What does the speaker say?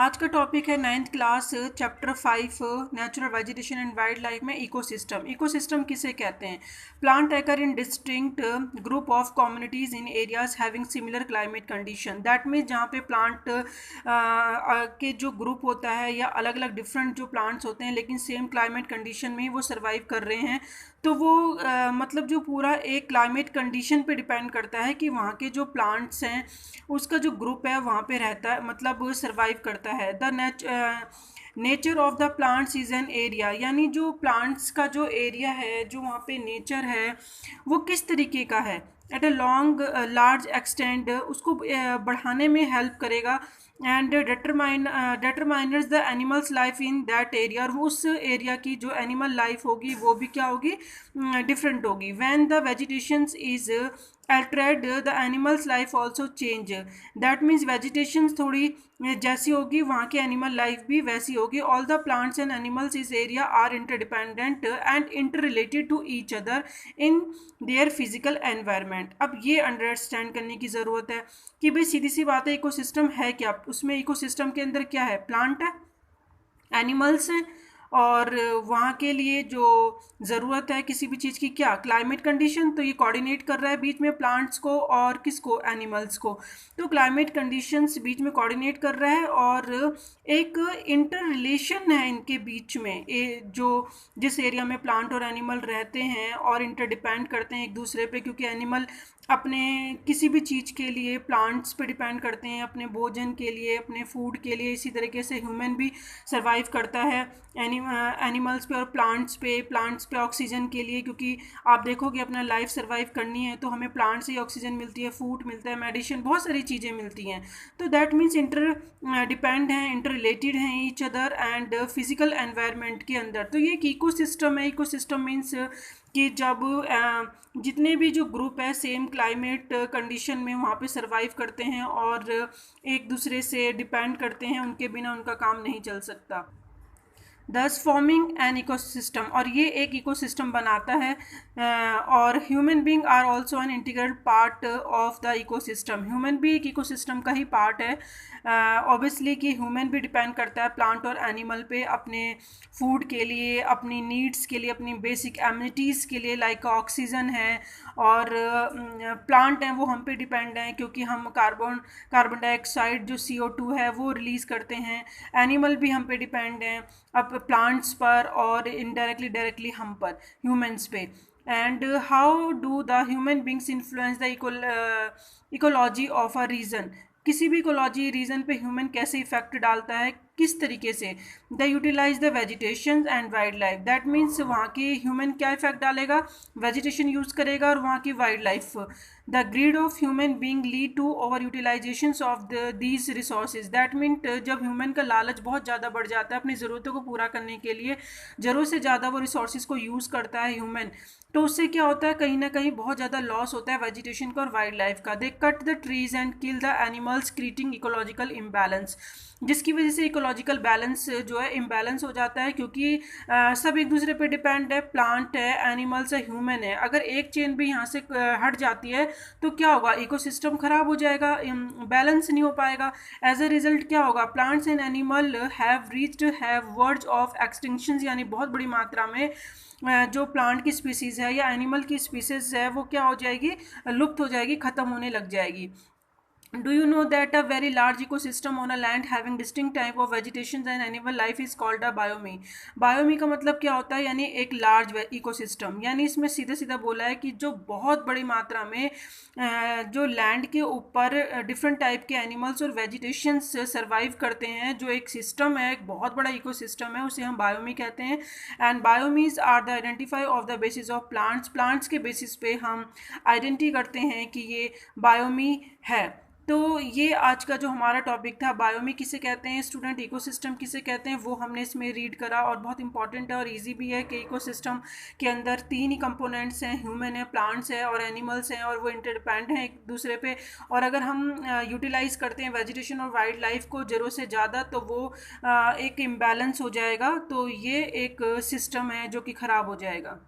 आज का टॉपिक है 9th class chapter 5 natural vegetation and wild life में इकोसिस्टम। इकोसिस्टम किसे कहते हैं? Plant occur in distinct group of communities in areas having similar climate condition. That means जहाँ पे प्लांट के जो ग्रुप होता है या अलग अलग डिफरेंट जो प्लांट्स होते हैं लेकिन सेम क्लाइमेट कंडीशन में ही वो सर्वाइव कर रहे हैं, तो वो मतलब जो पूरा एक क्लाइमेट कंडीशन पे डिपेंड करता है कि वहाँ के जो प्लांट्स हैं उसका जो ग्रुप है वहाँ पे रहता है, मतलब सर्वाइव करता है। The nature of the plants is an area, यानी जो प्लांट्स का जो एरिया है, जो वहाँ पे नेचर है वो किस तरीके का है। At a long large extend उसको बढ़ाने में हेल्प करेगा and determiners the animals life in that area, और उस एरिया की जो एनिमल लाइफ होगी वो भी क्या होगी, डिफरेंट होगी। When the vegetation is altered the animals life also change, that means vegetation थोड़ी जैसी होगी वहाँ की एनिमल लाइफ भी वैसी होगी। All the plants and animals इस area are interdependent and interrelated to each other in their physical environment. अब ये अंडरस्टैंड करने की ज़रूरत है कि भाई सीधी सी बात है, इकोसिस्टम है क्या। उसमें इकोसिस्टम के अंदर क्या है, प्लांट है, एनिमल्स हैं, और वहाँ के लिए जो ज़रूरत है किसी भी चीज़ की, क्या, क्लाइमेट कंडीशन। तो ये कोऑर्डिनेट कर रहा है बीच में प्लांट्स को और किसको, एनिमल्स को। तो क्लाइमेट कंडीशंस बीच में कोऑर्डिनेट कर रहा है और एक इंटर रिलेशन है इनके बीच में, जो जिस एरिया में प्लांट और एनिमल रहते हैं और इंटरडिपेंड करते हैं एक दूसरे पे, क्योंकि एनिमल अपने किसी भी चीज़ के लिए प्लांट्स पे डिपेंड करते हैं, अपने भोजन के लिए, अपने फूड के लिए। इसी तरीके से ह्यूमन भी सर्वाइव करता है एनिमल्स पे और प्लांट्स पे ऑक्सीजन के लिए, क्योंकि आप देखोगे अपना लाइफ सर्वाइव करनी है तो हमें प्लांट से ही ऑक्सीजन मिलती है, फूड मिलता है, मेडिसिन, बहुत सारी चीज़ें मिलती हैं। तो दैट मीन्स इंटर डिपेंड हैं, इंटर रिलेटेड हैं each other and physical environment के अंदर। तो ये एक इकोसिस्टम है। इकोसिस्टम मीन्स कि जब जितने भी जो ग्रुप है सेम क्लाइमेट कंडीशन में वहाँ पे सर्वाइव करते हैं और एक दूसरे से डिपेंड करते हैं, उनके बिना उनका काम नहीं चल सकता। दस फॉर्मिंग एन इकोसिस्टम, और ये एक इकोसिस्टम बनाता है। और human being are also an integral part of the ecosystem. Human भी एक इकोसिस्टम का ही पार्ट है। ऑब्वियसली कि ह्यूमन भी डिपेंड करता है प्लांट और एनिमल पे अपने फूड के लिए, अपनी नीड्स के लिए, अपनी बेसिक एमिनिटीज़ के लिए, लाइक ऑक्सीजन है, और प्लांट हैं वो हम पे डिपेंड हैं क्योंकि हम कार्बन डाइऑक्साइड जो CO2 है वो रिलीज़ करते हैं। एनिमल भी हम पे डिपेंड हैं, अब प्लांट्स पर और इनडायरेक्टली डायरेक्टली हम पर, ह्यूमंस पे। And how do the human beings influence the ecology of a region. किसी भी इकोलॉजी रीजन पे ह्यूमन कैसे इफेक्ट डालता है, किस तरीके से। The utilize the vegetation and wild life, that means वहाँ की ह्यूमन क्या इफेक्ट डालेगा, वेजिटेशन यूज़ करेगा और वहाँ की wild life. The greed of human being lead to over utilization of these resources, that mean जब ह्यूमन का लालच बहुत ज़्यादा बढ़ जाता है अपनी ज़रूरतों को पूरा करने के लिए, ज़रूरत से ज़्यादा वो रिसोर्सेज को यूज़ करता है ह्यूमन, तो उससे क्या होता है, कहीं ना कहीं बहुत ज़्यादा लॉस होता है वेजिटेशन का और वाइल्ड लाइफ का। They cut the trees and kill the animals creating ecological imbalance, जिसकी वजह से इकोलॉजिकल बैलेंस जो है इम्बैलेंस हो जाता है, क्योंकि सब एक दूसरे पे डिपेंड है, प्लांट है, एनिमल्स है, ह्यूमन है। अगर एक चेन भी यहाँ से हट जाती है तो क्या होगा, इकोसिस्टम खराब हो जाएगा, बैलेंस नहीं हो पाएगा। एज अ रिजल्ट क्या होगा, plants and animal have verge of extinction, यानी बहुत बड़ी मात्रा में जो प्लांट की स्पीसीज़ है या एनिमल की स्पीसीज़ है वो क्या हो जाएगी, लुप्त हो जाएगी, ख़त्म होने लग जाएगी। Do you know that a very large ecosystem on a land having distinct type of vegetation and animal life is called a biome? Biome का मतलब क्या होता है, यानी एक लार्ज इकोसिस्टम, यानी इसमें सीधे सीधा बोला है कि जो बहुत बड़ी मात्रा में जो लैंड के ऊपर डिफरेंट टाइप के एनिमल्स और वेजिटेशंस सर्वाइव करते हैं, जो एक सिस्टम है, एक बहुत बड़ा इकोसिस्टम है, उसे हम बायोमी कहते हैं। And biomes are the identify of the basis of plants, plants के बेसिस पे हम आइडेंटिटी करते हैं कि ये बायोमी है। तो ये आज का जो हमारा टॉपिक था, बायोमी किसे कहते हैं स्टूडेंट, इकोसिस्टम किसे कहते हैं, वो हमने इसमें रीड करा। और बहुत इंपॉर्टेंट है और इजी भी है कि इकोसिस्टम के अंदर 3 ही कंपोनेंट्स हैं, ह्यूमन है, प्लांट्स है और एनिमल्स हैं, और वो इंटरडिपेंड हैं एक दूसरे पे। और अगर हम यूटिलाइज करते हैं वेजिटेशन और वाइल्ड लाइफ को ज़रूरत से ज़्यादा तो वो एक इम्बैलेंस हो जाएगा, तो ये एक सिस्टम है जो कि ख़राब हो जाएगा।